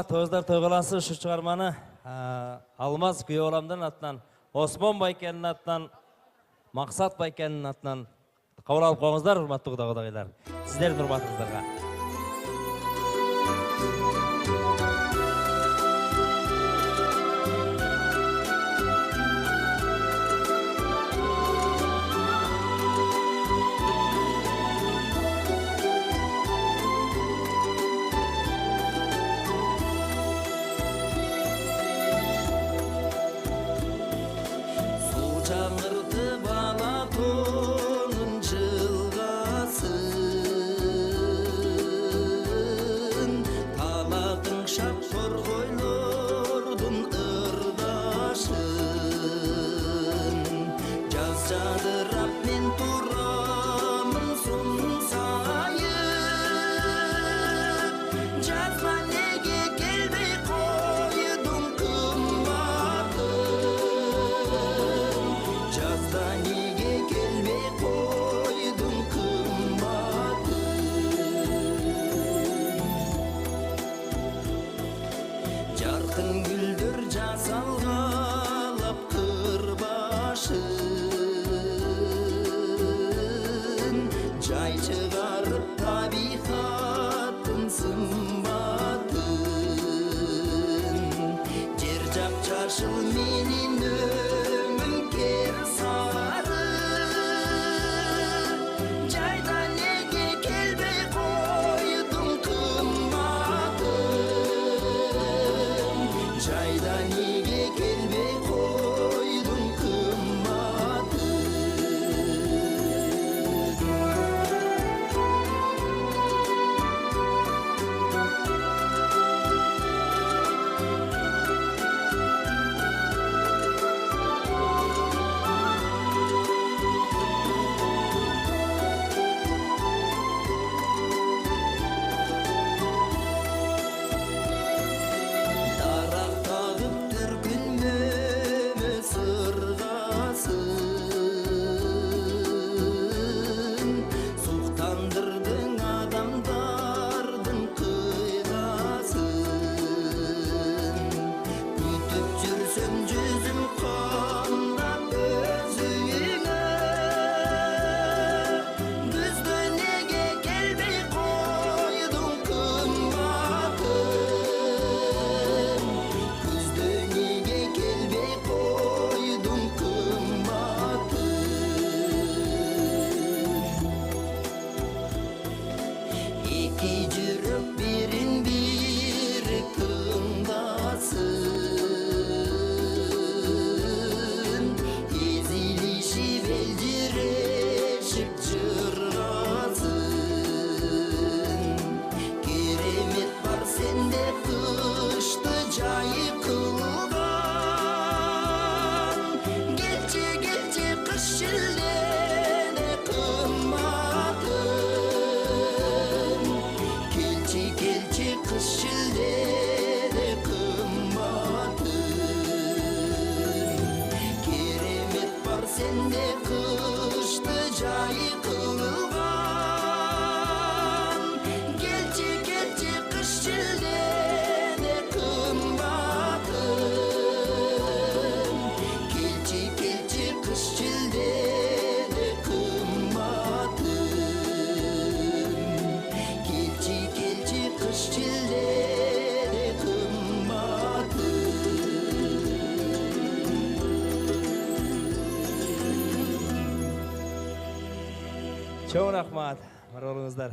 Тооздар тойголасы ушу чыгарманы Алмаз күйөөламдын атынан, Осмон байкенин атынан, Максат байкенин атынан кабыл алып коюңуздар, урматтуу кудагайлар. Сиздердин урматыңыздарга. Жаңыртып Алатонун жылгасын, талатын шап торгойлордун ырдашын. Жаз жадырап мен турамын сумсайып, жазма неге келбей койдуң кымбатым. Жазда неге келбей койдуң кымбатым. Жаркын гүлдөр жасалгалап кыр башын, жай чыгарып табигаттын сымбатын. Жер жапжашыл менин өңүм кер сары, жайда неге келбей койдуң кымбатым. Жайда неге келбей койдуң кымбатым. Дарак тагып түркүнмөмө сыргасын, суктандырдың адамдардын кыйгасын. Күтүп жүрсөм жүзүм кандап өзүңө, күздө неге келбей койдуң кымбатым. Күздө неге келбей койдуң кымбатым. Эки жүрөк бирин бири тыңдасын, эзилишип элжирешип жыргасын. Керемет бар сенде кышты жайы кылган, келчи келчи кыш шилдеде кымбатым. Келчи келчи кыш шилдеде кымбатым. Керемет бар сенде кышты жайы кылган, келчи келчи кыш шилдеде кымбатым. Келчи келчи кыш шилдеде кымбатым. Келчи келчи кыш шилдеде кымбатым. Чоң рахмат, бар болуңуздар.